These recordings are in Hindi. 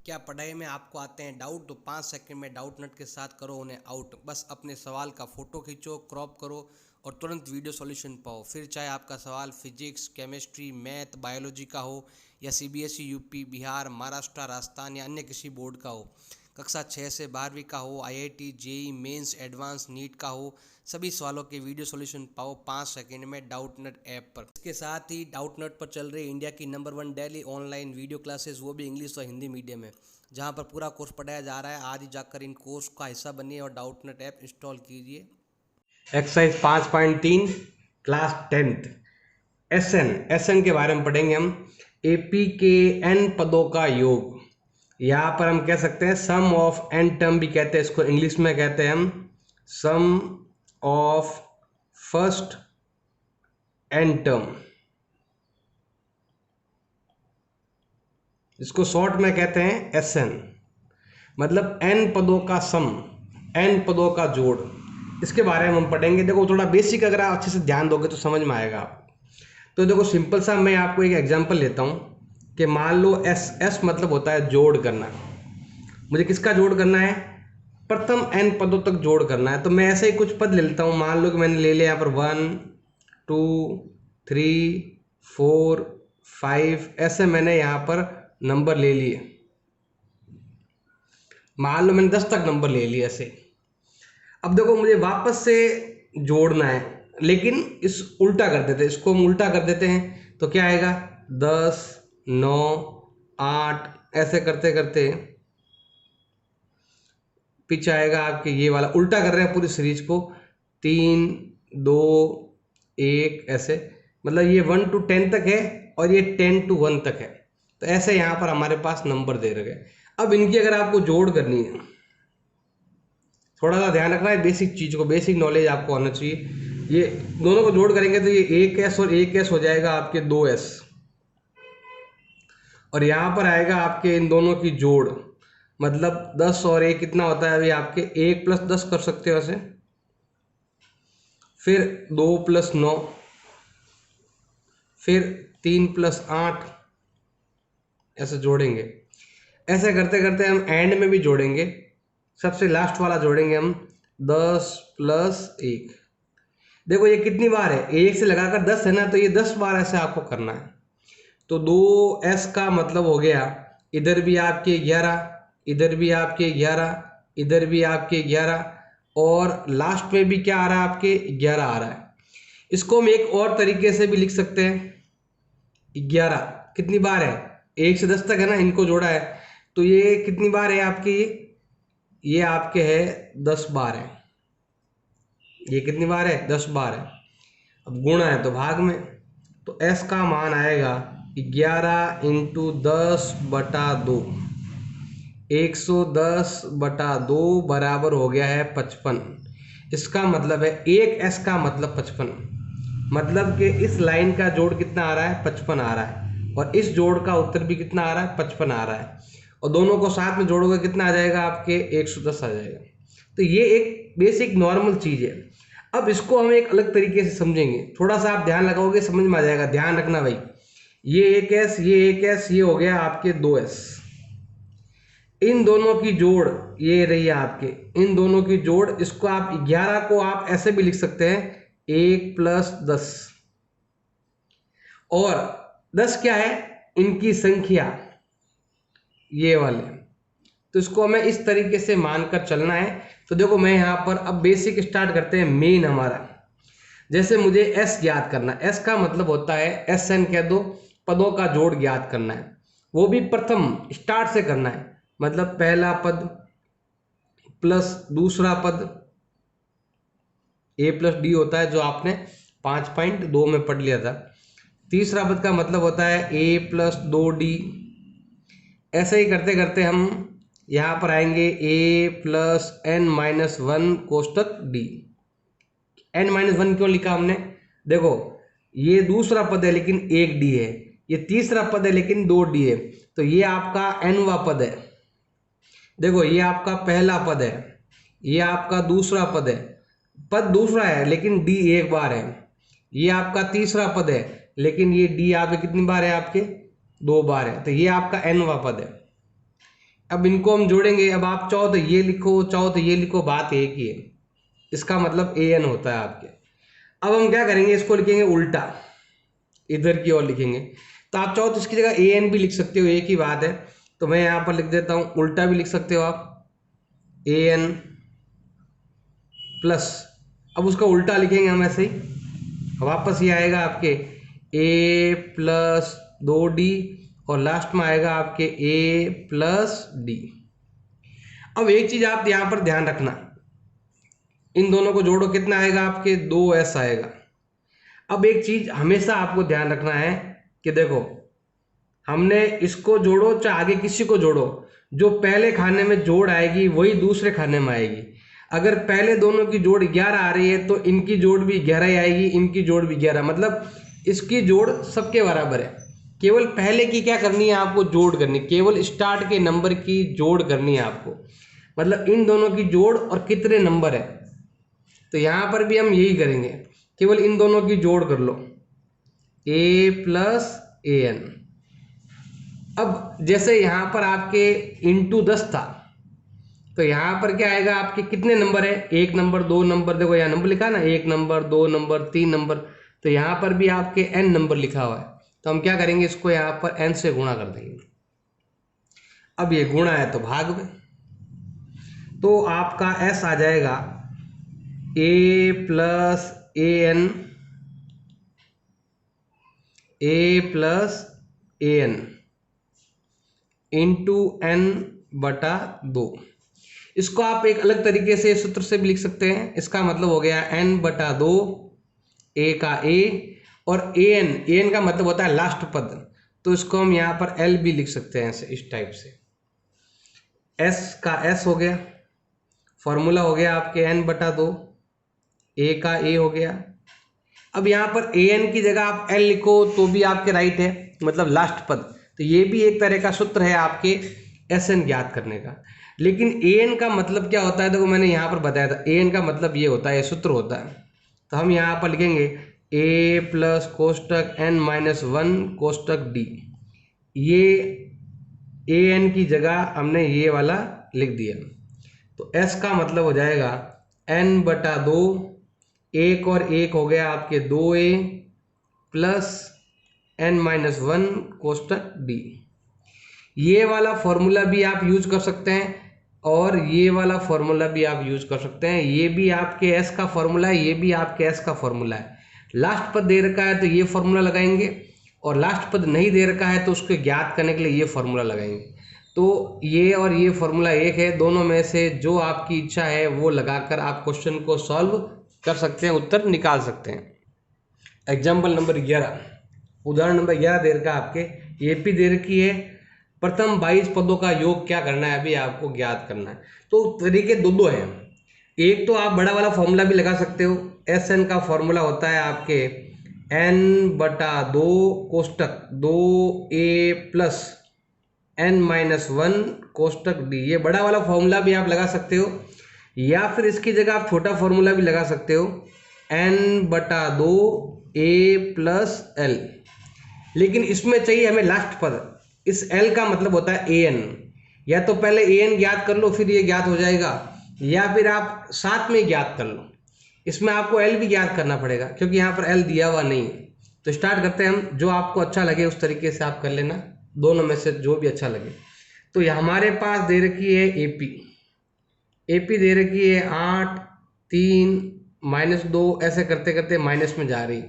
क्या पढ़ाई में आपको आते हैं डाउट? तो 5 सेकंड में डाउट नट के साथ करो उन्हें आउट। बस अपने सवाल का फ़ोटो खींचो, क्रॉप करो और तुरंत वीडियो सॉल्यूशन पाओ। फिर चाहे आपका सवाल फिजिक्स, केमिस्ट्री, मैथ, बायोलॉजी का हो या सीबीएसई, यूपी, बिहार, महाराष्ट्र, राजस्थान या अन्य किसी बोर्ड का हो, कक्षा 6 से 12वीं का हो, IIT, JEE Mains, Advanced, NEET का हो, सभी सवालों के वीडियो सॉल्यूशन पाओ 5 सेकंड में डाउटनट ऐप पर। इसके साथ ही डाउटनट पर चल रही इंडिया की number 1 daily online video classes, वो भी इंग्लिश और हिंदी मीडियम में, जहां पर पूरा कोर्स पढ़ाया जा रहा है। आज ही जाकर इन कोर्स का हिस्सा बनिए और डाउटनट ऐप इंस्टॉल कीजिए। एक्सरसाइज 5.3 क्लास 10th एसएन के बारे में पढ़ेंगे हम। एपी के एन पदों का योग, यहाँ पर हम कह सकते हैं सम ऑफ एन टर्म भी कहते हैं इसको, इंग्लिश में कहते हैं हम सम ऑफ फर्स्ट एन टर्म, इसको शॉर्ट में कहते हैं एसएन। मतलब एन पदों का सम, एन पदों का जोड़, इसके बारे में हम पढ़ेंगे। देखो थोड़ा बेसिक अगर आप अच्छे से ध्यान दोगे तो समझ में आएगा आपको। तो देखो सिंपल सा मैं आपको एक एग्जांपल लेता हूँ कि मान लो एस मतलब होता है जोड़ करना। मुझे किसका जोड़ करना है? प्रथम एन पदों तक जोड़ करना है। तो मैं ऐसे ही कुछ पद ले लेता हूँ। मान लो कि मैंने ले लिया यहाँ पर 1 2 3 4 5, ऐसे मैंने यहाँ पर नंबर ले लिए। मान लो मैंने 10 तक नंबर ले लिए ऐसे। अब देखो मुझे वापस से जोड़ना है, लेकिन इस उल्टा कर देते हैं, इसको हम उल्टा कर देते हैं तो क्या आएगा 10 9 8, ऐसे करते करते पीछे आएगा आपके ये वाला। उल्टा कर रहे हैं पूरी सीरीज को, 3 2 1 ऐसे। मतलब ये 1 to 10 तक है और ये 10 to 1 तक है। तो ऐसे यहाँ पर हमारे पास नंबर दे रखे। अब इनकी अगर आपको जोड़ करनी है, थोड़ा सा ध्यान रखना है बेसिक चीज को, बेसिक नॉलेज आपको होना चाहिए। ये दोनों को जोड़ करेंगे तो ये 1s और 1s हो जाएगा आपके 2s, और यहाँ पर आएगा आपके इन दोनों की जोड़, मतलब 10 और 1 कितना होता है? अभी आपके 1 + 10 कर सकते हो ऐसे, फिर 2 + 9, फिर 3 + 8, ऐसे जोड़ेंगे। ऐसे करते करते हम एंड में भी जोड़ेंगे, सबसे लास्ट वाला जोड़ेंगे हम 10 + 1। देखो ये कितनी बार है, 1 से लगाकर 10 है ना, तो ये 10 बार ऐसे आपको करना है। तो 2s का मतलब हो गया इधर भी आपके 11, इधर भी आपके 11, इधर भी आपके 11, और लास्ट में भी क्या आ रहा है आपके 11 आ रहा है। इसको हम एक और तरीके से भी लिख सकते हैं। 11 कितनी बार है? 1 से 10 तक है ना, इनको जोड़ा है, तो ये कितनी बार है आपके? ये आपके है 10 बार है। ये कितनी बार है? 10 बार है। अब गुणा है तो भाग में, तो s का मान आएगा 11 × 10/2, 110/2 बराबर हो गया है 55। इसका मतलब है एक s का मतलब 55, मतलब कि इस लाइन का जोड़ कितना आ रहा है? 55 आ रहा है, और इस जोड़ का उत्तर भी कितना आ रहा है? 55 आ रहा है, और दोनों को साथ में जोड़ोगे कितना आ जाएगा आपके? 110 आ जाएगा। तो ये एक बेसिक नॉर्मल चीज है। अब इसको हम एक अलग तरीके से समझेंगे, थोड़ा सा आप ध्यान लगाओगे समझ में आ जाएगा। ध्यान रखना भाई, ये 1s, ये 1s, ये हो गया आपके 2s। इन दोनों की जोड़ ये रही है आपके, इन दोनों की जोड़, इसको आप 11 को आप ऐसे भी लिख सकते हैं 1 + 10, और 10 क्या है? इनकी संख्या, ये वाले। तो इसको हमें इस तरीके से मानकर चलना है। तो देखो मैं यहाँ पर अब बेसिक स्टार्ट करते हैं। मेन हमारा, जैसे मुझे s ज्ञात करना है, s का मतलब होता है SN कह दो, पदों का जोड़ ज्ञात करना है, वो भी प्रथम स्टार्ट से करना है। मतलब पहला पद प्लस दूसरा पद, a + d होता है, जो आपने 5.2 में पढ़ लिया था। तीसरा पद का मतलब होता है a + 2d। ऐसे ही करते करते हम यहाँ पर आएंगे a + n-1 कोष्टक d। n-1 क्यों लिखा हमने? देखो ये दूसरा पद है लेकिन 1 d है, ये तीसरा पद है लेकिन 2 d है, तो ये आपका nवा पद है। देखो ये आपका पहला पद है, ये आपका दूसरा पद है, पद दूसरा है लेकिन d एक बार है। ये आपका तीसरा पद है, लेकिन ये d यहाँ पे कितनी बार है आपके? 2 बार है, तो ये आपका nवा पद है। अब इनको हम जोड़ेंगे। अब आप चाहो तो ये लिखो, चाहो तो ये लिखो, बात एक ही है। इसका मतलब an होता है आपके। अब हम क्या करेंगे, इसको लिखेंगे उल्टा, इधर की ओर लिखेंगे। तो आप चाहो तो इसकी जगह an भी लिख सकते हो, एक ही बात है। तो मैं यहाँ पर लिख देता हूँ, उल्टा भी लिख सकते हो आप, an प्लस, अब उसका उल्टा लिखेंगे हम ऐसे ही, वापस ये आएगा आपके a प्लस 2d और लास्ट में आएगा आपके a प्लस d। अब एक चीज आप यहाँ पर ध्यान रखना, इन दोनों को जोड़ो, कितना आएगा आपके 2s आएगा। अब एक चीज हमेशा आपको ध्यान रखना है कि देखो, हमने इसको जोड़ो चाहे आगे किसी को जोड़ो, जो पहले खाने में जोड़ आएगी वही दूसरे खाने में आएगी। अगर पहले दोनों की जोड़ 11 आ रही है तो इनकी जोड़ भी 11 ही आएगी, इनकी जोड़ भी 11, मतलब इसकी जोड़ सबके बराबर है। केवल पहले की क्या करनी है आपको, जोड़ करनी, केवल स्टार्ट के नंबर की जोड़ करनी है आपको, मतलब इन दोनों की जोड़ और कितने नंबर है। तो यहाँ पर भी हम यही करेंगे, केवल इन दोनों की जोड़ कर लो, a प्लस an। अब जैसे यहाँ पर आपके इंटू 10 था, तो यहाँ पर क्या आएगा आपके, कितने नंबर है, 1 नंबर 2 नंबर, देखो यहाँ नंबर लिखा ना, 1 नंबर 2 नंबर 3 नंबर, तो यहाँ पर भी आपके n नंबर लिखा हुआ है। तो हम क्या करेंगे, इसको यहाँ पर n से गुणा कर देंगे। अब ये गुणा है तो भाग में, तो आपका s आ जाएगा a plus an, a plus an into n बटा 2। इसको आप एक अलग तरीके से सूत्र से भी लिख सकते हैं। इसका मतलब हो गया n बटा 2, a का a, और an का मतलब होता है लास्ट पद, तो इसको हम यहाँ पर l भी लिख सकते हैं ऐसे, इस टाइप से। s का s हो गया, फॉर्मूला हो गया आपके n बटा 2, a का a हो गया। अब यहाँ पर an की जगह आप l लिखो तो भी आपके राइट है, मतलब लास्ट पद। तो ये भी एक तरह का सूत्र है आपके sn ज्ञात करने का। लेकिन an का मतलब क्या होता है, देखो मैंने यहाँ पर बताया था, an का मतलब ये होता है, ये सूत्र होता है। तो हम यहाँ पर लिखेंगे a प्लस कोष्टक n माइनस 1 कोष्टक d। ये an की जगह हमने ये वाला लिख दिया। तो s का मतलब हो जाएगा n बटा 2, एक और एक हो गया आपके 2a प्लस n माइनस 1 कोष्टक d। ये वाला फॉर्मूला भी आप यूज कर सकते हैं और ये वाला फॉर्मूला भी आप यूज कर सकते हैं। ये भी आपके s का फॉर्मूला है, ये भी आपके s का फॉर्मूला है। लास्ट पद दे रखा है तो ये फॉर्मूला लगाएंगे, और लास्ट पद नहीं दे रखा है तो उसको ज्ञात करने के लिए ये फॉर्मूला लगाएंगे। तो ये और ये फॉर्मूला एक है, दोनों में से जो आपकी इच्छा है वो लगाकर आप क्वेश्चन को सॉल्व कर सकते हैं, उत्तर निकाल सकते हैं। एग्जाम्पल नंबर 11, उदाहरण नंबर 11 दे रखा है आपके, एपी दे रखी है, प्रथम 22 पदों का योग क्या करना है, अभी आपको ज्ञात करना है। तो तरीके दो हैं, एक तो आप बड़ा वाला फॉर्मूला भी लगा सकते हो, एस एन का फॉर्मूला होता है आपके n बटा 2 कोष्टक 2a प्लस n माइनस 1 कोष्टक d। ये बड़ा वाला फॉर्मूला भी आप लगा सकते हो, या फिर इसकी जगह आप छोटा फॉर्मूला भी लगा सकते हो, n बटा 2 a प्लस l। लेकिन इसमें चाहिए हमें लास्ट पद, इस l का मतलब होता है an। या तो पहले an ज्ञात कर लो फिर ये ज्ञात हो जाएगा, या फिर आप साथ में ज्ञात कर लो। इसमें आपको l भी ज्ञात करना पड़ेगा क्योंकि यहाँ पर l दिया हुआ नहीं है। तो स्टार्ट करते हैं हम, जो आपको अच्छा लगे उस तरीके से आप कर लेना, दोनों में से जो भी अच्छा लगे। तो ये हमारे पास दे रखी है एपी दे रखी है 8 3 माइनस 2, ऐसे करते करते माइनस में जा रही।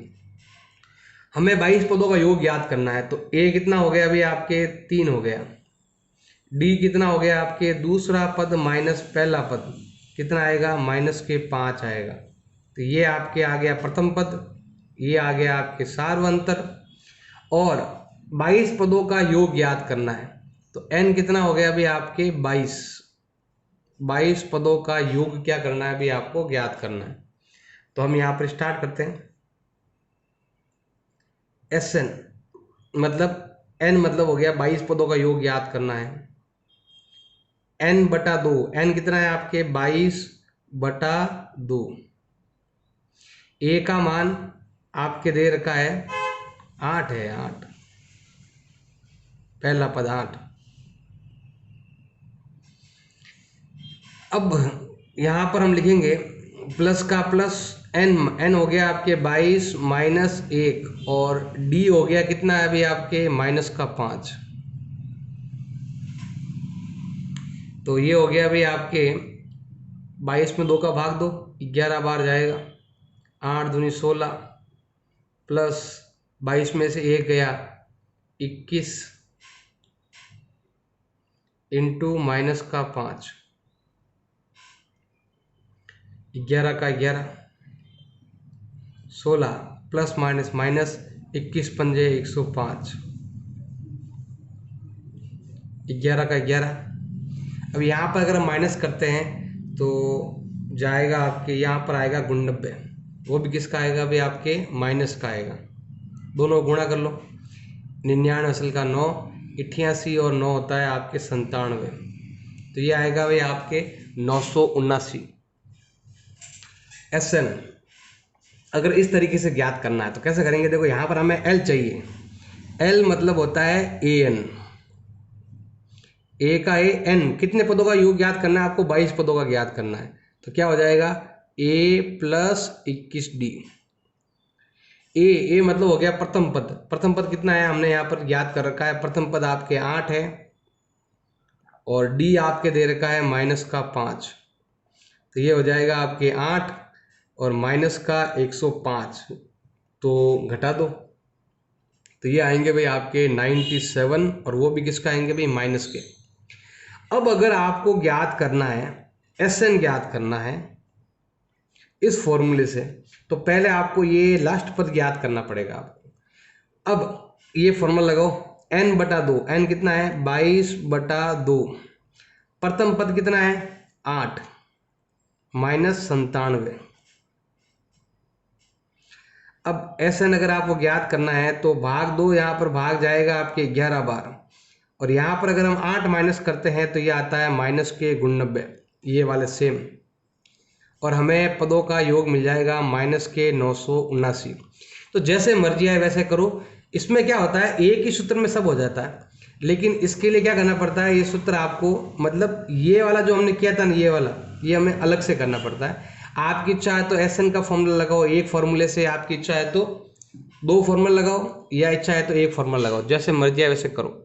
हमें 22 पदों का योग ज्ञात करना है। तो a कितना हो गया अभी आपके 3 हो गया, d कितना हो गया आपके दूसरा पद माइनस पहला पद कितना आएगा, माइनस के 5 आएगा। तो ये आपके आ गया प्रथम पद, ये आ गया आपके सार्वंतर, और 22 पदों का योग ज्ञात करना है। तो n कितना हो गया अभी आपके 22 पदों का योग क्या करना है अभी आपको ज्ञात करना है। तो हम यहाँ पर स्टार्ट करते हैं। Sn मतलब n मतलब हो गया 22 पदों का योग ज्ञात करना है, n बटा 2, n कितना है आपके 22 बटा 2। a का मान आपके दे रखा है 8 है, 8 पहला पद 8। अब यहाँ पर हम लिखेंगे प्लस का प्लस n हो गया आपके 22 माइनस 1 और d हो गया कितना है अभी आपके माइनस का 5। तो ये हो गया अभी आपके 22 में 2 का भाग दो, 11 बार जाएगा, 8 दूनी 16 प्लस 22 में से 1 गया 21 इंटू माइनस का 5, 11 का 11 16 प्लस माइनस माइनस 21 पंजे 105, 11 का 11। अब यहाँ पर अगर हम माइनस करते हैं तो जाएगा आपके यहाँ पर आएगा 99, वो भी किसका आएगा अभी आपके माइनस का आएगा। दोनों गुणा कर लो, 99 असल का 9, 88 और 9 होता है आपके 97, तो ये आएगा भाई आपके 979 SN। अगर इस तरीके से ज्ञात करना है तो कैसे करेंगे, देखो यहाँ पर हमें L चाहिए, L मतलब होता है AN, ए का ए एन, कितने पदों का योग ज्ञात करना है आपको, 22 पदों का ज्ञात करना है। तो क्या हो जाएगा ए प्लस 21d। ए मतलब हो गया प्रथम पद, प्रथम पद कितना है हमने यहाँ पर ज्ञात कर रखा है, प्रथम पद आपके 8 है और डी आपके दे रखा है माइनस का 5, तो ये हो जाएगा आपके 8 और माइनस का 105, तो घटा दो, तो ये आएंगे भाई आपके 97 और वो भी किसका आएंगे भाई माइनस के। अब अगर आपको ज्ञात करना है SN ज्ञात करना है इस फॉर्मूले से, तो पहले आपको ये लास्ट पद ज्ञात करना पड़ेगा आपको। अब ये फॉर्मूला लगाओ, n बटा 2, n कितना है 22 बटा 2, प्रथम पद कितना है 8 माइनस 97। अब SN अगर आपको ज्ञात करना है तो भाग 2, यहाँ पर भाग जाएगा आपके 11 बार, और यहाँ पर अगर हम 8 माइनस करते हैं तो ये आता है माइनस के 99, ये वाले सेम, और हमें पदों का योग मिल जाएगा माइनस के 979। तो जैसे मर्जी है वैसे करो। इसमें क्या होता है एक ही सूत्र में सब हो जाता है, लेकिन इसके लिए क्या करना पड़ता है, ये सूत्र आपको मतलब ये वाला जो हमने किया था ना, ये वाला ये हमें अलग से करना पड़ता है। आपकी इच्छा है तो SN का फॉर्मूला लगाओ एक फॉर्मूले से, आपकी इच्छा है तो 2 फॉर्मूला लगाओ, या इच्छा है तो एक फॉर्मूला लगाओ, जैसे मर्जी है वैसे करो।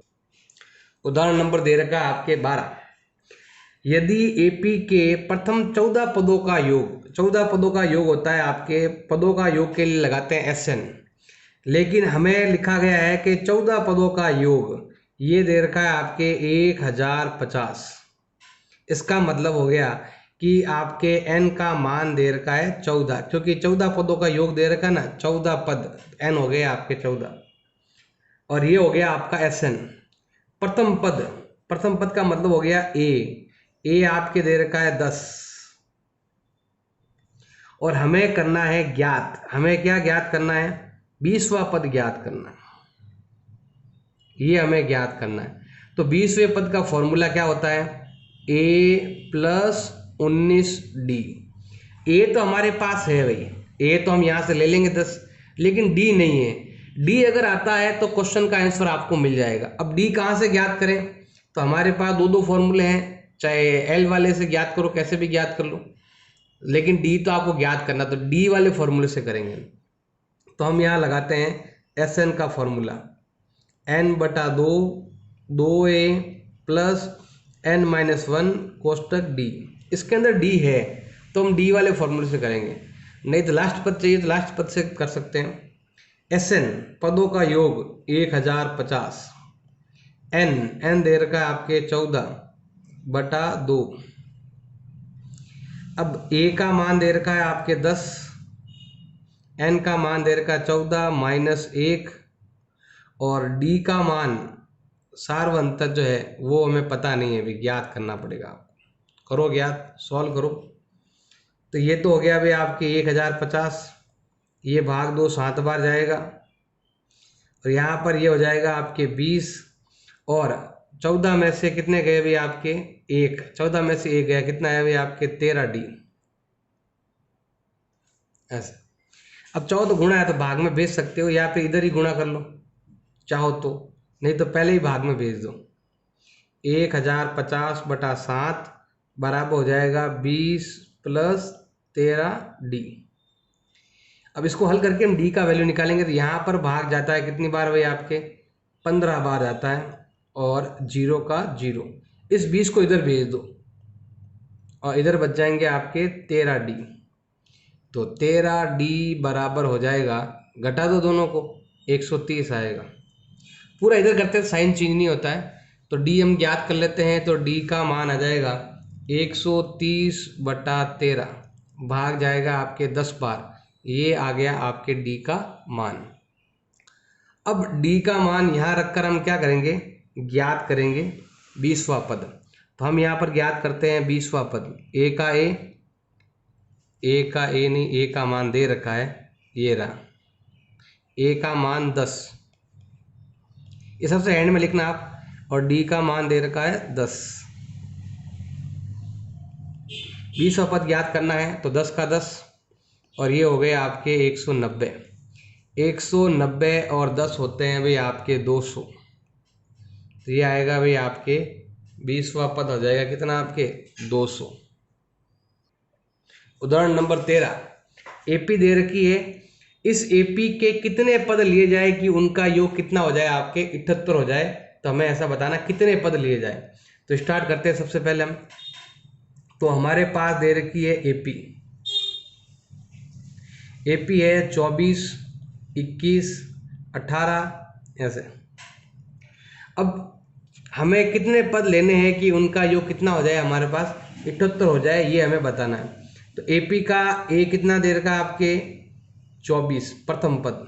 उदाहरण नंबर दे रखा है आपके 12, यदि AP के प्रथम 14 पदों का योग, 14 पदों का योग होता है आपके, पदों का योग के लिए लगाते हैं SN, लेकिन हमें लिखा गया है कि 14 पदों का योग ये दे रखा है आपके 1050। इसका मतलब हो गया कि आपके n का मान दे रखा है 14, क्योंकि 14 पदों का योग दे रखा है ना, 14 पद n हो गए आपके 14, और ये हो गया आपका SN। प्रथम पद, प्रथम पद का मतलब हो गया ए आपके दे रखा है 10, और हमें करना है ज्ञात, हमें क्या ज्ञात करना है 20वां पद ज्ञात करना है, ये हमें ज्ञात करना है। तो 20वें पद का फॉर्मूला क्या होता है, a प्लस 19d। ए तो हमारे पास है भाई, ए तो हम यहाँ से ले लेंगे 10, लेकिन डी नहीं है। डी अगर आता है तो क्वेश्चन का आंसर आपको मिल जाएगा। अब डी कहाँ से ज्ञात करें, तो हमारे पास 2 फॉर्मूले हैं, चाहे एल वाले से ज्ञात करो, कैसे भी ज्ञात कर लो, लेकिन डी तो आपको ज्ञात करना, तो डी वाले फॉर्मूले से करेंगे। तो हम यहाँ लगाते हैं SN का फॉर्मूला, n बटा 2 2a प्लस n माइनस 1 कोष्टक d। इसके अंदर d है तो हम d वाले फॉर्मूले से करेंगे, नहीं तो लास्ट पद चाहिए तो लास्ट पद से कर सकते हैं। SN पदों का योग 1050, n दे रखा है आपके 14 बटा 2। अब a का मान दे रखा है आपके 10, n का मान दे रखा है 14 माइनस 1, और d का मान सार्वंतर जो है वो हमें पता नहीं है, भी ज्ञात करना पड़ेगा आपको। करो ज्ञात, सॉल्व करो। तो ये तो हो गया भाई आपके 1050, ये भाग 2 7 बार जाएगा, और यहाँ पर ये हो जाएगा आपके 20, और 14 में से कितने गए भाई आपके 1, 14 में से 1 गया, कितना है भाई आपके 13d ऐसे। अब चाहो तो गुणा है तो भाग में भेज सकते हो, या फिर इधर ही गुणा कर लो चाहो तो, नहीं तो पहले ही भाग में भेज दो। 1050 बटा 7 बराबर हो जाएगा 20 प्लस 13d। अब इसको हल करके हम d का वैल्यू निकालेंगे तो यहाँ पर भाग जाता है कितनी बार भाई आपके 15 बार जाता है और 0 का 0। इस 20 को इधर भेज दो और इधर बच जाएंगे आपके 13d। तो 13d बराबर हो जाएगा, घटा दो दोनों को, 130 आएगा। पूरा इधर करते हैं साइन चेंज नहीं होता है, तो d हम ज्ञात कर लेते हैं। तो d का मान आ जाएगा 130/13, भाग जाएगा आपके 10 बार। ये आ गया आपके d का मान। अब d का मान यहाँ रखकर हम क्या करेंगे, ज्ञात करेंगे 20वां पद। तो हम यहाँ पर ज्ञात करते हैं 20वां पद। a का a नहीं, a का मान दे रखा है, ये रहा a का मान 10, ये सबसे एंड में लिखना आप। और d का मान दे रखा है 10। 20वां पद ज्ञात करना है तो 10 का 10 और ये हो गए आपके 190। 190 और 10 होते हैं भाई आपके 200। तो ये आएगा भाई आपके 20वां पद हो जाएगा कितना, आपके 200। उदाहरण नंबर 13, एपी दे रखी है। इस एपी के कितने पद लिए जाए कि उनका योग कितना हो जाए, आपके 78 हो जाए। तो हमें ऐसा बताना कितने पद लिए जाए। तो स्टार्ट करते हैं सबसे पहले हम। तो हमारे पास दे रखी है एपी है 24, 21, 18 ऐसे। अब हमें कितने पद लेने हैं कि उनका योग कितना हो जाए, हमारे पास 78 हो जाए, ये हमें बताना है। तो एपी का ए कितना दे रखा है आपके 24 प्रथम पद,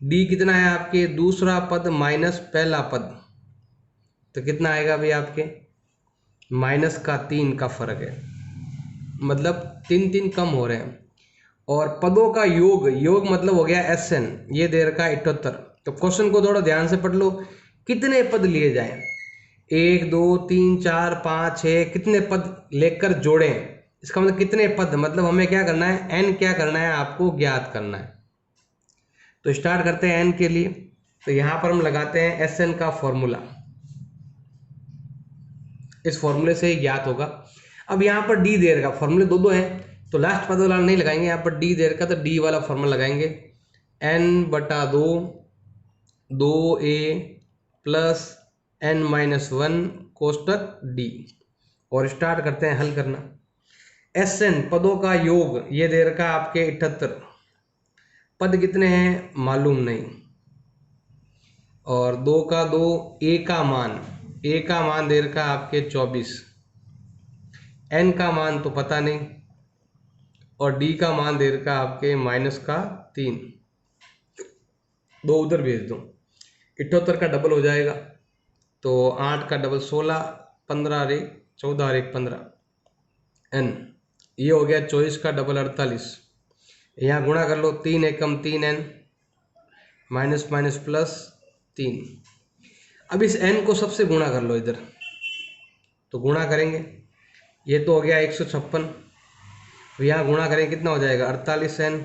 डी कितना है आपके दूसरा पद माइनस पहला पद, तो कितना आएगा भाई आपके माइनस का 3 का फर्क है, मतलब 3 कम हो रहे हैं। और पदों का योग मतलब हो गया SN, ये दे रखा है 78। तो क्वेश्चन को थोड़ा ध्यान से पढ़ लो, कितने पद लिए जाएं, 1 2 3 4 5 6, कितने पद लेकर जोड़ें। इसका मतलब कितने पद, मतलब हमें क्या करना है, n क्या करना है, आपको ज्ञात करना है। तो स्टार्ट करते हैं n के लिए। तो यहां पर हम लगाते हैं SN का फॉर्मूला, इस फॉर्मूले से ही ज्ञात होगा। अब यहाँ पर d दे रखा, फॉर्मूले दो हैं तो लास्ट पद वाला नहीं लगाएंगे, यहाँ पर d दे रखा तो d वाला फॉर्मूला लगाएंगे, n/2 2a plus n-1 कोष्टक d। और स्टार्ट करते हैं हल करना। SN पदों का योग ये दे रखा आपके 78, पद कितने हैं मालूम नहीं, और 2 का 2, a का मान दे रखा आपके 24, n का मान तो पता नहीं, और d का मान दे रखा आपके माइनस का 3। 2 उधर भेज दो, 78 का डबल हो जाएगा, तो 8 का डबल 16, 15 रे 14 और 1 15, n ये हो गया 24 का डबल 48। यहाँ गुणा कर लो, 3 एकम 3n माइनस माइनस प्लस 3। अब इस n को सबसे गुणा कर लो इधर, तो गुणा करेंगे, ये तो हो गया 156। यहाँ गुणा करेंगे कितना हो जाएगा 48n,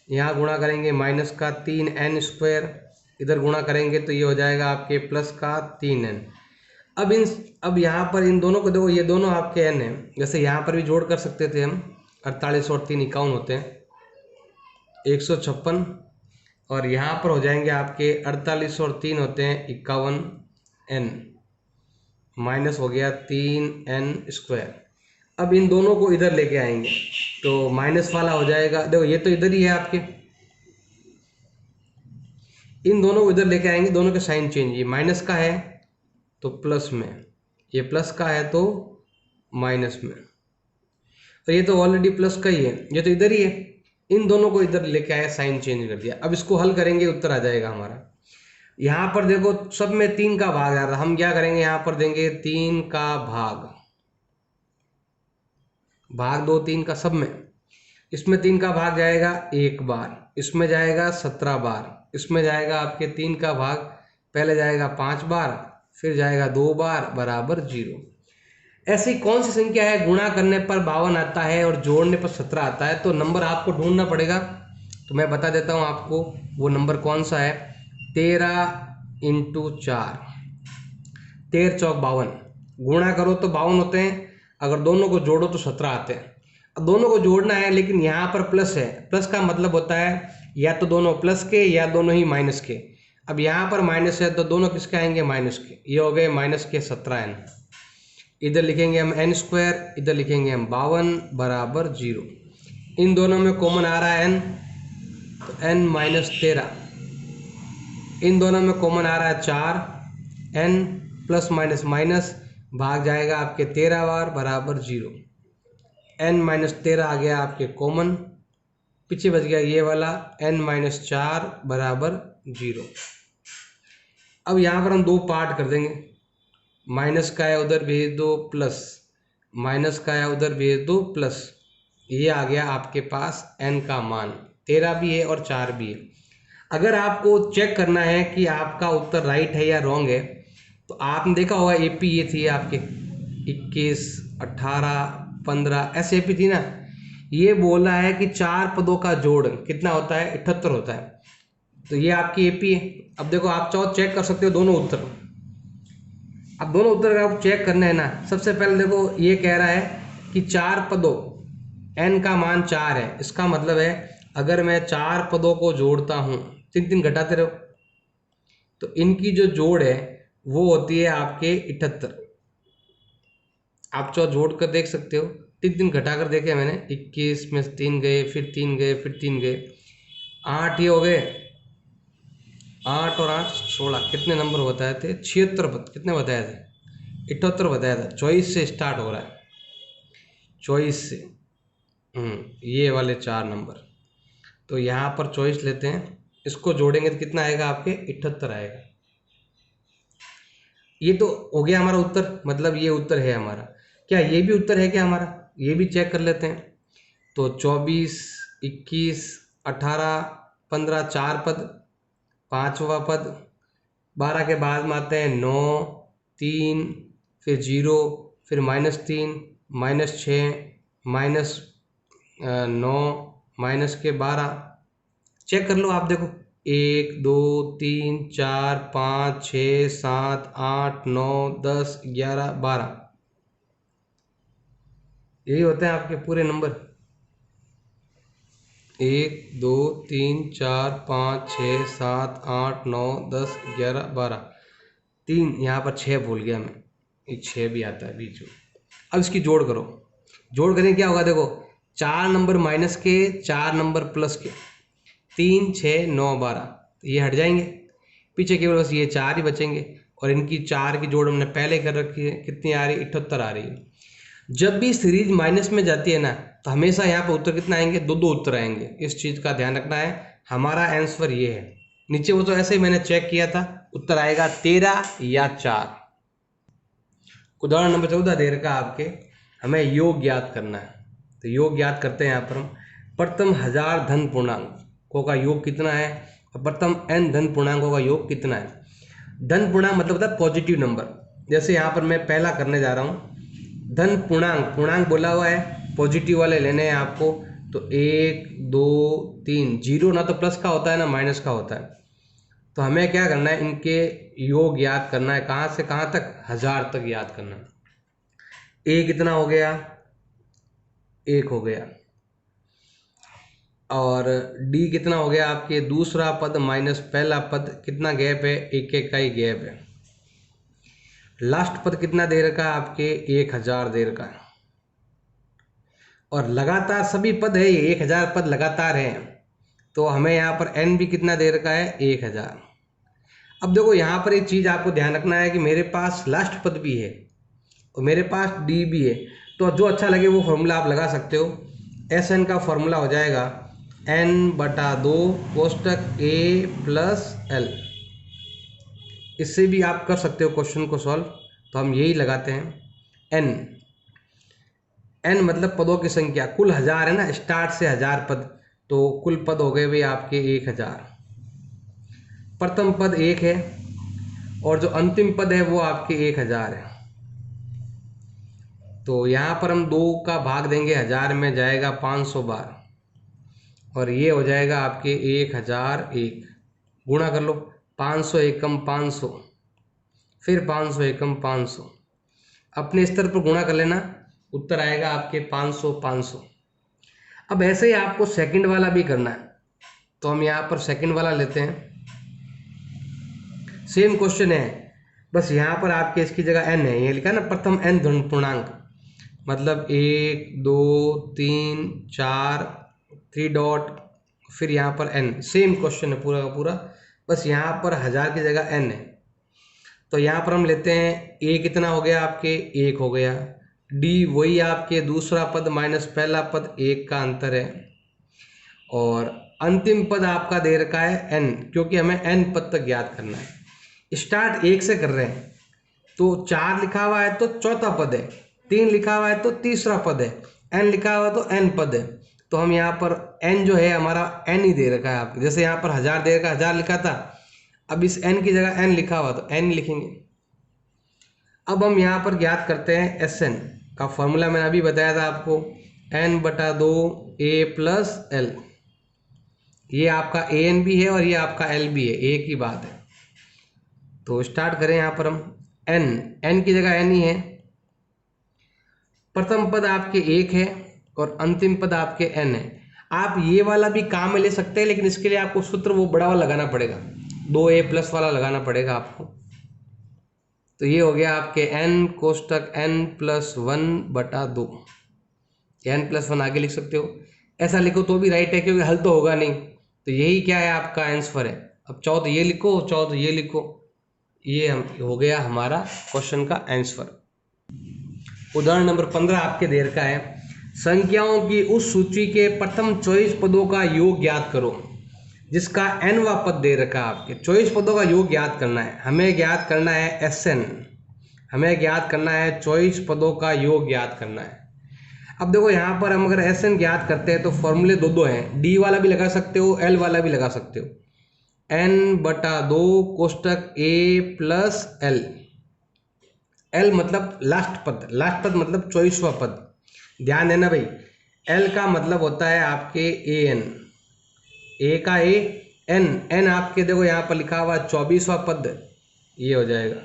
यहाँ गुणा करेंगे माइनस का 3n², इधर गुणा करेंगे तो ये हो जाएगा आपके प्लस का 3n। अब यहाँ पर इन दोनों को देखो, ये दोनों आपके n है, जैसे यहाँ पर भी जोड़ कर सकते थे हम, 48 और 3 51 होते हैं, 156, और यहाँ पर हो जाएंगे आपके 48 और 3 होते हैं 51n, माइनस हो गया 3n²। अब इन दोनों को इधर लेके आएंगे तो माइनस वाला हो जाएगा, देखो ये तो इधर ही है आपके, इन दोनों को इधर लेके आएंगे, दोनों के साइन चेंज, ये माइनस का है तो प्लस में, ये प्लस का है तो माइनस में, तो ये तो ऑलरेडी प्लस का ही है, ये तो इधर ही है, इन दोनों को इधर लेके आया, साइन चेंज कर दिया। अब इसको हल करेंगे, उत्तर आ जाएगा हमारा। यहाँ पर देखो सब में 3 का भाग आ रहा, हम क्या करेंगे, यहाँ पर देंगे 3 का भाग 2 3 का सब में, इसमें 3 का भाग जाएगा 1 बार, इसमें जाएगा 17 बार, इसमें जाएगा आपके 3 का भाग पहले जाएगा 5 बार, फिर जाएगा 2 बार, बराबर 0। ऐसी कौन सी संख्या है गुणा करने पर 52 आता है और जोड़ने पर 17 आता है। तो नंबर आपको ढूंढना पड़ेगा, तो मैं बता देता हूँ आपको वो नंबर कौन सा है। 13 × 4, 13 चौक 52, गुणा करो तो 52 होते हैं, अगर दोनों को जोड़ो तो 17 आते हैं। अब दोनों को जोड़ना है, लेकिन यहाँ पर प्लस है। प्लस का मतलब होता है या तो दोनों प्लस के या दोनों ही माइनस के। अब यहाँ पर माइनस है तो दोनों किसके आएंगे, माइनस के। ये हो गए माइनस के 17n। इधर लिखेंगे हम n², इधर लिखेंगे हम 52 बराबर 0। इन दोनों में कॉमन आ रहा है n, तो n माइनस 13। इन दोनों में कॉमन आ रहा है 4, n प्लस माइनस माइनस भाग जाएगा आपके 13 बार बराबर 0। n माइनस 13 आ गया आपके कॉमन, पीछे बच गया ये वाला n माइनस 4 बराबर 0। अब यहाँ पर हम दो पार्ट कर देंगे, माइनस का है उधर भेज दो प्लस, माइनस का है उधर भेज दो प्लस। ये आ गया आपके पास n का मान, 13 भी है और 4 भी है। अगर आपको चेक करना है कि आपका उत्तर राइट है या रॉन्ग है, तो आपने देखा होगा एपी ये थी आपके 21, 18, 15 ऐसे एपी थी ना। ये बोला है कि 4 पदों का जोड़ कितना होता है, 78 होता है। तो ये आपकी एपी है। अब देखो आप चाहो चेक कर सकते हो दोनों उत्तर। अब दोनों उत्तर का आप चेक करने हैं ना, सबसे पहले देखो ये कह रहा है कि 4 पदों, n का मान 4 है। इसका मतलब है अगर मैं 4 पदों को जोड़ता हूँ, 3 घटाते रहो, तो इनकी जो जोड़ है वो होती है आपके 78। आप चाहो जोड़ कर देख सकते हो, 3 घटा कर देखे मैंने, 21 में 3 गए, फिर 3 गए, फिर 3 गए, 8 ही हो गए। 8 और 8 16, कितने नंबर बताए थे, 76 पद। कितने बताए थे, 78 बताया था। 24 से स्टार्ट हो रहा है, 24 से। ये वाले 4 नंबर, तो यहाँ पर 24 लेते हैं, इसको जोड़ेंगे तो कितना आएगा आपके, 78 आएगा। ये तो हो गया हमारा उत्तर, मतलब ये उत्तर है हमारा। क्या ये भी उत्तर है क्या हमारा, ये भी चेक कर लेते हैं। तो 24, 21, 18, 15, 4 पद, 5वां पद, 12 के बाद में आते हैं 9, 3, फिर 0, फिर -3, -6, -9, माइनस के 12। चेक कर लो आप, देखो 1, 2, 3, 4, 5, 6, 7, 8, 9, 10, 11, 12, यही होते हैं आपके पूरे नंबर। 1, 2, 3, 4, 5, 6, 7, 8, 9, 10, 11, 12, 3 यहाँ पर 6 भूल गया मैं, ये 6 भी आता है बीच में। अब इसकी जोड़ करो, जोड़ करें क्या होगा, देखो 4 नंबर माइनस के, 4 नंबर प्लस के, 3, 6, 9, 12, ये हट जाएंगे, पीछे केवल बस ये 4 ही बचेंगे। और इनकी 4 की जोड़ हमने पहले कर रखी है, कितनी आ रही है, 78 आ रही है। जब भी सीरीज माइनस में जाती है ना, तो हमेशा यहाँ पर उत्तर कितना आएंगे, 2 उत्तर आएंगे। इस चीज़ का ध्यान रखना है। हमारा आंसर ये है, नीचे वो तो ऐसे ही मैंने चेक किया था, उत्तर आएगा 13 या 4। उदाहरण नंबर 14 दे रखा आपके, हमें योग ज्ञात करना है। तो योग ज्ञात करते हैं यहाँ पर हम। प्रथम 1000 धन पूर्णांकों का योग कितना है, और प्रथम n धन पूर्णांकों का योग कितना है। धन पूर्णांक मतलब होता है पॉजिटिव नंबर। जैसे यहाँ पर मैं पहला करने जा रहा हूँ, धन पूर्णांक, पूर्णांक बोला हुआ है, पॉजिटिव वाले लेने हैं आपको। तो 1, 2, 3, 0 ना तो प्लस का होता है ना माइनस का होता है। तो हमें क्या करना है, इनके योग याद करना है। कहाँ से कहाँ तक, 1000 तक याद करना है। a कितना हो गया, 1 हो गया। और d कितना हो गया आपके, दूसरा पद माइनस पहला पद, कितना गैप है, 1 का ही गैप है। लास्ट पद कितना दे रखा है आपके, 1000 दे रखा है। और लगातार सभी पद है, ये 1000 पद लगातार हैं। तो हमें यहाँ पर n भी कितना दे रखा है, 1000। अब देखो यहाँ पर एक चीज़ आपको ध्यान रखना है कि मेरे पास लास्ट पद भी है और मेरे पास d भी है। तो जो अच्छा लगे वो फॉर्मूला आप लगा सकते हो। Sn का फॉर्मूला हो जाएगा n/2 कोष्टक a प्लस l। इससे भी आप कर सकते हो क्वेश्चन को सॉल्व। तो हम यही लगाते हैं, n मतलब पदों की संख्या, कुल 1000 है ना, स्टार्ट से 1000 पद, तो कुल पद हो गए भाई आपके 1000। प्रथम पद 1 है और जो अंतिम पद है वो आपके 1000 है। तो यहाँ पर हम 2 का भाग देंगे, 1000 में जाएगा 500 बार, और ये हो जाएगा आपके 1001। गुणा कर लो, 500 एकम 500, फिर 500 एकम 500, अपने स्तर पर गुणा कर लेना। उत्तर आएगा आपके 500 500। अब ऐसे ही आपको सेकंड वाला भी करना है, तो हम यहाँ पर सेकंड वाला लेते हैं। सेम क्वेश्चन है, बस यहाँ पर आपके इसकी जगह n है, ये लिखा है ना प्रथम n धन पूर्णांक, मतलब 1 2 3 4 3 डॉट फिर यहाँ पर n। सेम क्वेश्चन है पूरा का पूरा, बस यहाँ पर 1000 की जगह n है। तो यहाँ पर हम लेते हैं a कितना हो गया आपके 1 हो गया, d वही आपके दूसरा पद माइनस पहला पद 1 का अंतर है, और अंतिम पद आपका दे रखा है n, क्योंकि हमें n पद तक ज्ञात करना है। स्टार्ट 1 से कर रहे हैं, तो 4 लिखा हुआ है तो चौथा पद है, 3 लिखा हुआ है तो तीसरा पद है, n लिखा हुआ है तो n पद है। तो हम यहाँ पर n जो है हमारा n ही दे रखा है आपको, जैसे यहाँ पर 1000 दे रखा, 1000 लिखा था, अब इस n की जगह n लिखा हुआ तो n लिखेंगे। अब हम यहाँ पर ज्ञात करते हैं Sn का फॉर्मूला, मैंने अभी बताया था आपको, n/2 a प्लस l। ये आपका an भी है और ये आपका l भी है, एक ही बात है। तो स्टार्ट करें, यहाँ पर हम n की जगह n ही है, प्रथम पद आपके 1 है और अंतिम पद आपके n है। आप ये वाला भी काम में ले सकते हैं, लेकिन इसके लिए आपको सूत्र वो बड़ा वाला लगाना पड़ेगा, 2a प्लस वाला लगाना पड़ेगा आपको। तो ये हो गया आपके n कोष्टक n+1/2, n+1 आगे लिख सकते हो, ऐसा लिखो तो भी राइट है, क्योंकि हल तो होगा नहीं। तो यही क्या है आपका आंसर है। अब चाहो तो ये लिखो, चाहो तो ये लिखो, ये हो गया हमारा क्वेश्चन का आंसर। उदाहरण नंबर 15 आपके देर का है, संख्याओं की उस सूची के प्रथम 24 पदों का योग ज्ञात करो जिसका nवां पद दे रखा है। आपके 24 पदों का योग ज्ञात करना है, हमें ज्ञात करना है Sn, हमें ज्ञात करना है 24 पदों का योग ज्ञात करना है। अब देखो यहाँ पर हम अगर Sn ज्ञात करते हैं तो फॉर्मूले दो हैं, d वाला भी लगा सकते हो, l वाला भी लगा सकते हो। n/2 कोष्टक a plus l, l मतलब लास्ट पद, लास्ट पद मतलब 24वां पद, ध्यान देना भाई। l का मतलब होता है आपके an, a का a, n आपके देखो यहाँ पर लिखा हुआ 24वां पद, ये हो जाएगा।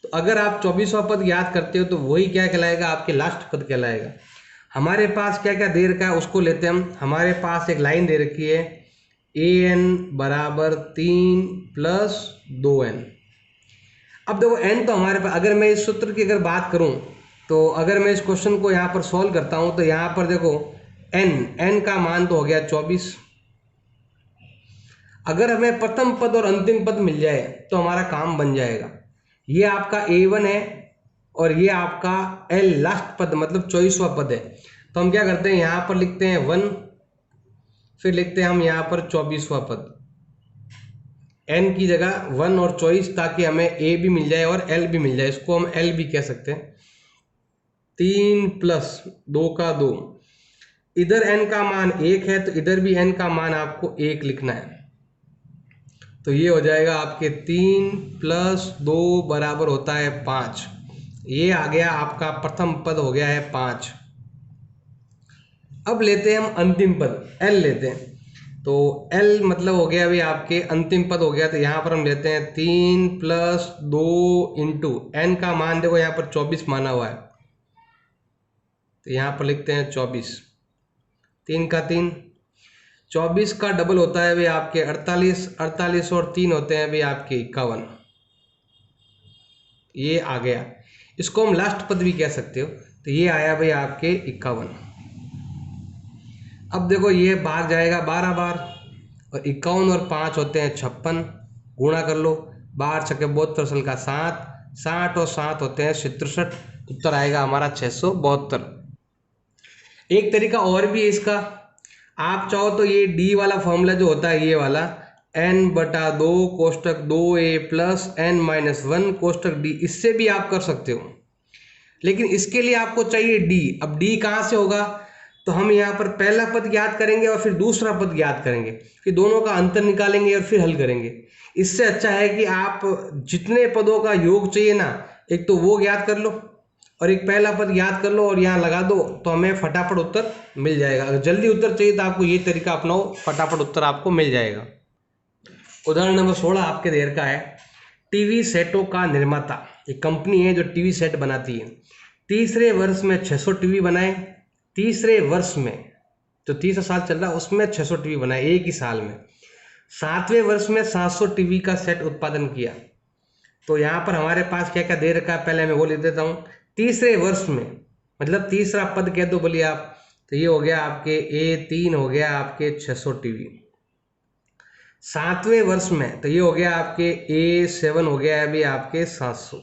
तो अगर आप 24वां पद याद करते हो तो वही क्या कहलाएगा, आपके लास्ट पद कहलाएगा। हमारे पास क्या क्या दे रखा है उसको लेते हैं हम। हमारे पास एक लाइन दे रखी है an बराबर 3 + 2n। अब देखो n तो हमारे पास, अगर मैं इस सूत्र की अगर बात करूं तो अगर मैं इस क्वेश्चन को यहाँ पर सॉल्व करता हूं तो यहाँ पर देखो n का मान तो हो गया 24। अगर हमें प्रथम पद और अंतिम पद मिल जाए तो हमारा काम बन जाएगा। ये आपका a1 है और ये आपका l लास्ट पद मतलब 24वां पद है। तो हम क्या करते हैं, यहाँ पर लिखते हैं 1, फिर लिखते हैं हम यहाँ पर 24वां पद, n की जगह 1 और 24, ताकि हमें a भी मिल जाए और l भी मिल जाए, इसको हम l भी कह सकते हैं। 3 + 2 का 2, इधर n का मान 1 है तो इधर भी n का मान आपको 1 लिखना है। तो ये हो जाएगा आपके 3 + 2 बराबर होता है 5। ये आ गया आपका प्रथम पद हो गया है 5। अब लेते हैं हम अंतिम पद, l लेते हैं। तो l मतलब हो गया अभी आपके अंतिम पद हो गया। तो यहाँ पर हम लेते हैं 3 + 2 × n का मान देखो यहाँ पर 24 माना हुआ है, तो यहाँ पर लिखते हैं 24, 3 का 3, 24 का डबल होता है भाई आपके 48, 48 और 3 होते हैं भाई आपके 51। ये आ गया, इसको हम लास्ट पद भी कह सकते हो। तो ये आया भाई आपके 51। अब देखो ये भाग जाएगा 12 बार, और 51 और 5 होते हैं 56, गुणा कर लो, 12 × 72 सल का 7, 60 और 7 होते हैं 67, उत्तर आएगा हमारा 672। एक तरीका और भी है इसका, आप चाहो तो ये d वाला फॉर्मूला जो होता है ये वाला n/2 कोष्टक 2a plus n-1 कोष्टक d, इससे भी आप कर सकते हो, लेकिन इसके लिए आपको चाहिए d। अब d कहाँ से होगा, तो हम यहाँ पर पहला पद ज्ञात करेंगे और फिर दूसरा पद ज्ञात करेंगे, फिर दोनों का अंतर निकालेंगे और फिर हल करेंगे। इससे अच्छा है कि आप जितने पदों का योग चाहिए ना, एक तो वो ज्ञात कर लो और एक पहला पद याद कर लो और यहाँ लगा दो, तो हमें फटाफट उत्तर मिल जाएगा। अगर जल्दी उत्तर चाहिए तो आपको ये तरीका अपनाओ, फटाफट उत्तर आपको मिल जाएगा। उदाहरण नंबर 16 आपके देर का है, टीवी सेटों का निर्माता, एक कंपनी है जो टीवी सेट बनाती है। तीसरे वर्ष में 600 टीवी बनाए, तीसरे वर्ष में जो तीसरा साल चल रहा है उसमें 600 टीवी बनाए एक ही साल में। सातवें वर्ष में 700 टीवी का सेट उत्पादन किया। तो यहाँ पर हमारे पास क्या क्या दे रखा है, पहले मैं वो लिख देता हूँ। तीसरे वर्ष में मतलब तीसरा पद कह दो बोलिए आप, तो ये हो गया आपके A3 हो गया आपके 600 टीवी। सातवें वर्ष में तो ये हो गया आपके A7 हो गया अभी आपके 700।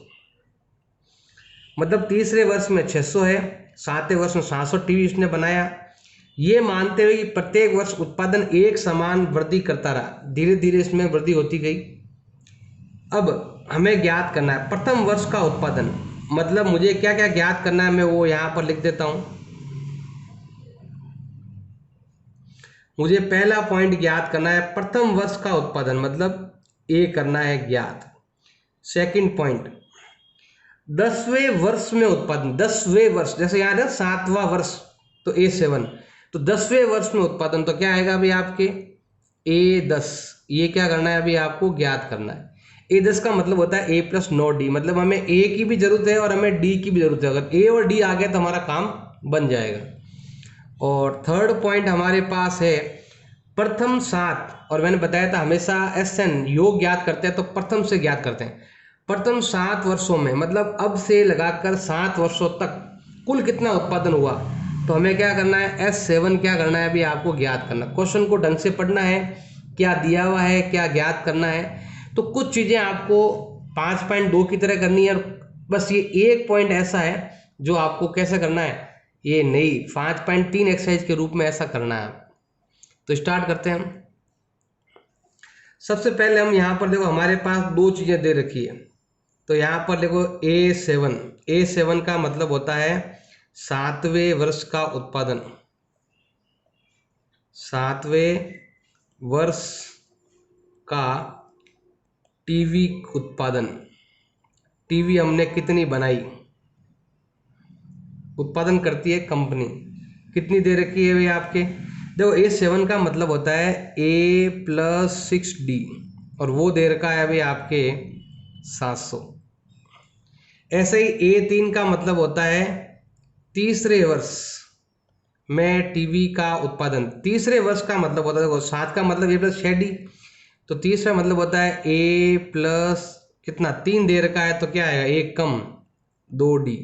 मतलब तीसरे वर्ष में 600 है, सातवें वर्ष में 700 टीवी इसने बनाया। ये मानते हुए कि प्रत्येक वर्ष उत्पादन एक समान वृद्धि करता रहा, धीरे धीरे इसमें वृद्धि होती गई। अब हमें ज्ञात करना है प्रथम वर्ष का उत्पादन, मतलब मुझे क्या क्या ज्ञात करना है मैं वो यहाँ पर लिख देता हूँ। मुझे पहला पॉइंट ज्ञात करना है प्रथम वर्ष का उत्पादन, मतलब ए करना है ज्ञात। सेकंड पॉइंट 10वें वर्ष में उत्पादन, 10वें वर्ष जैसे याद है 7वां वर्ष तो A7, तो 10वें वर्ष में उत्पादन तो क्या आएगा अभी आपके A10। ये क्या करना है अभी आपको ज्ञात करना है। A10 का मतलब होता है A+9D, मतलब हमें A की भी जरूरत है और हमें D की भी जरूरत है। अगर A और D आ गया तो हमारा काम बन जाएगा। और थर्ड पॉइंट हमारे पास है प्रथम 7, और मैंने बताया था हमेशा SN योग ज्ञात करते हैं तो प्रथम से ज्ञात करते हैं। प्रथम 7 वर्षों में मतलब अब से लगाकर 7 वर्षों तक कुल कितना उत्पादन हुआ, तो हमें क्या करना है S7 क्या करना है अभी आपको ज्ञात करना। क्वेश्चन को ढंग से पढ़ना है, क्या दिया हुआ है क्या ज्ञात करना है। तो कुछ चीज़ें आपको 5.2 की तरह करनी है, और बस ये एक पॉइंट ऐसा है जो आपको कैसे करना है, ये नहीं 5.3 एक्सरसाइज के रूप में ऐसा करना है। तो स्टार्ट करते हैं हम। सबसे पहले हम यहाँ पर देखो हमारे पास दो चीज़ें दे रखी है, तो यहाँ पर देखो A7 का मतलब होता है 7वें वर्ष का उत्पादन, 7वें वर्ष का टीवी उत्पादन। टीवी हमने कितनी बनाई, उत्पादन करती है कंपनी, कितनी दे रखी है भाई आपके। देखो A7 का मतलब होता है A+6D, और वो दे रखा है अभी आपके 700। ऐसे ही A3 का मतलब होता है तीसरे वर्ष में टीवी का उत्पादन। तीसरे वर्ष का मतलब होता है देखो 7 का मतलब A+6D, तो तीसरा मतलब होता है A+ कितना 3 दे रखा है तो क्या आएगा 1 कम 2D,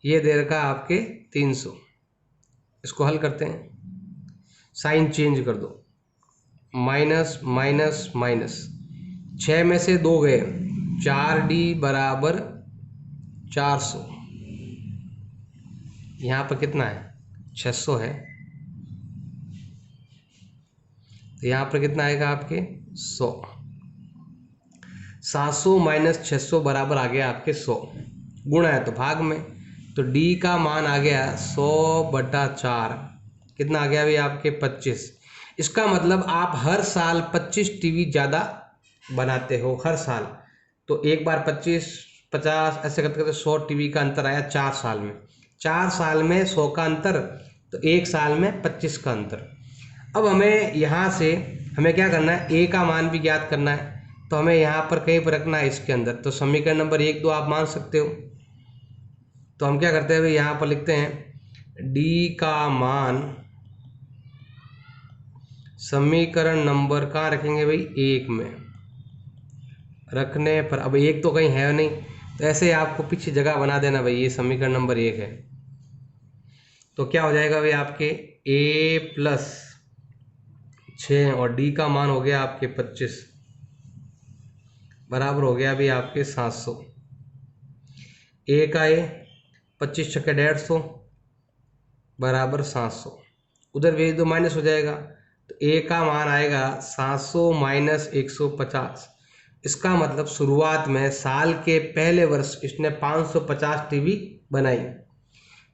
ये दे रखा है आपके 300। इसको हल करते हैं, साइन चेंज कर दो, माइनस माइनस माइनस, 6 में से 2 गए, 4D बराबर 400। यहाँ पर कितना है 600 है, तो यहाँ पर कितना आएगा आपके 100। 700 माइनस 600 बराबर आ गया आपके 100, गुणा है तो भाग में, तो D का मान आ गया 100/4, कितना आ गया भाई आपके 25। इसका मतलब आप हर साल 25 टीवी ज़्यादा बनाते हो हर साल, तो एक बार 25 50 ऐसे करते करते 100 टीवी का अंतर आया 4 साल में। 4 साल में 100 का अंतर, तो एक साल में 25 का अंतर। अब हमें यहाँ से हमें क्या करना है, A का मान भी ज्ञात करना है, तो हमें यहाँ पर कहीं पर रखना है इसके अंदर, तो समीकरण नंबर 1 2 आप मान सकते हो। तो हम क्या करते हैं भाई यहाँ पर लिखते हैं D का मान समीकरण नंबर कहाँ रखेंगे भाई 1 में रखने पर, अब 1 तो कहीं है नहीं, तो ऐसे आपको पीछे जगह बना देना भाई, ये समीकरण नंबर 1 है। तो क्या हो जाएगा भाई आपके A+6 और D का मान हो गया आपके 25 बराबर हो गया अभी आपके 700। A का 25 छक्के 150 बराबर 700, उधर भेज दो माइनस हो जाएगा, तो A का मान आएगा 700 माइनस 150। इसका मतलब शुरुआत में साल के पहले वर्ष इसने 550 टीवी बनाई,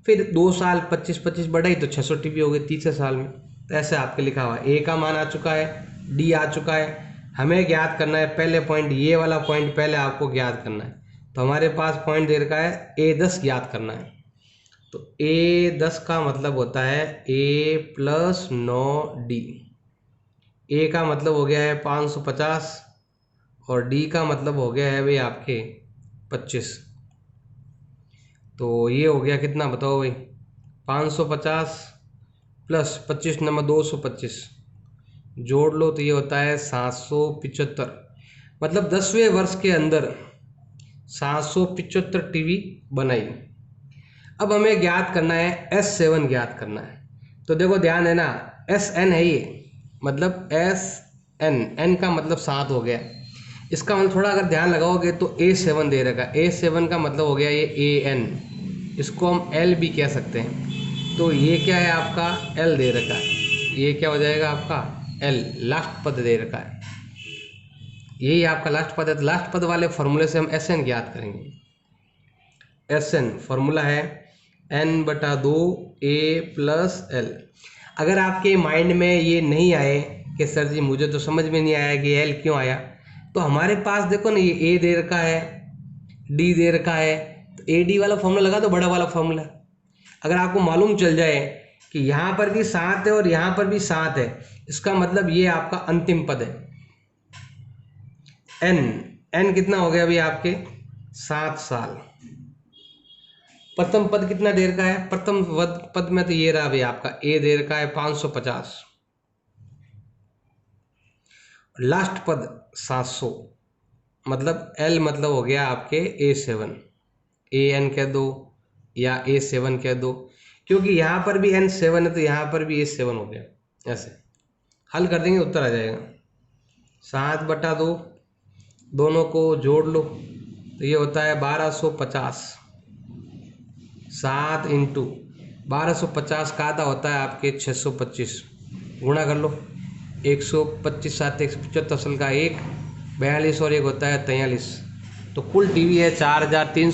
फिर 2 साल 25-25 बढ़ाई तो 600 टीवी हो गई तीसरे साल में। तो ऐसे आपके लिखा हुआ है A का मान आ चुका है, D आ चुका है, हमें ज्ञात करना है पहले पॉइंट, ये वाला पॉइंट पहले आपको ज्ञात करना है। तो हमारे पास पॉइंट दे रखा है A10 ज्ञात करना है, तो A10 का मतलब होता है A+9D। A का मतलब हो गया है 550 और D का मतलब हो गया है भाई आपके 25। तो ये हो गया कितना बताओ भाई, 550 प्लस 25 नंबर 225 जोड़ लो तो ये होता है 775। मतलब 10वें वर्ष के अंदर 775 टीवी बनाई। अब हमें ज्ञात करना है S7 ज्ञात करना है। तो देखो ध्यान है ना, SN है ये, मतलब SN, N का मतलब 7 हो गया। इसका मतलब थोड़ा अगर ध्यान लगाओगे तो A7 दे रखा है, A7 का मतलब हो गया ये AN, इसको हम L भी कह सकते हैं। तो ये क्या है आपका L दे रखा है, ये क्या हो जाएगा आपका L, लास्ट पद दे रखा है, यही आपका लास्ट पद है। तो लास्ट पद वाले फॉर्मूले से हम SN ज्ञात करेंगे। SN फॉर्मूला है N/2 A प्लस L। अगर आपके माइंड में ये नहीं आए कि सर जी मुझे तो समझ में नहीं आया कि L क्यों आया, तो हमारे पास देखो ना ये A दे रखा है, D दे रखा है, तो AD वाला फॉर्मूला लगा दो, बड़ा वाला फॉर्मूला। अगर आपको मालूम चल जाए कि यहाँ पर भी 7 है और यहाँ पर भी 7 है, इसका मतलब ये आपका अंतिम पद है। N कितना हो गया अभी आपके 7 साल। प्रथम पद कितना देर का है, प्रथम पद में तो ये रहा अभी आपका A देर का है 550, लास्ट पद 700, मतलब L मतलब हो गया आपके A7, AN कह दो या A7 कह दो, क्योंकि यहाँ पर भी N7 है तो यहाँ पर भी A7 हो गया। ऐसे हल कर देंगे उत्तर आ जाएगा। 7/2 दोनों को जोड़ लो तो ये होता है 1250। 7 इंटू 1250 का आधा होता है आपके 625, गुणा कर लो। 125 7 175 असल का 1 42 और 1 होता है 43। तो कुल टीवी है 4300।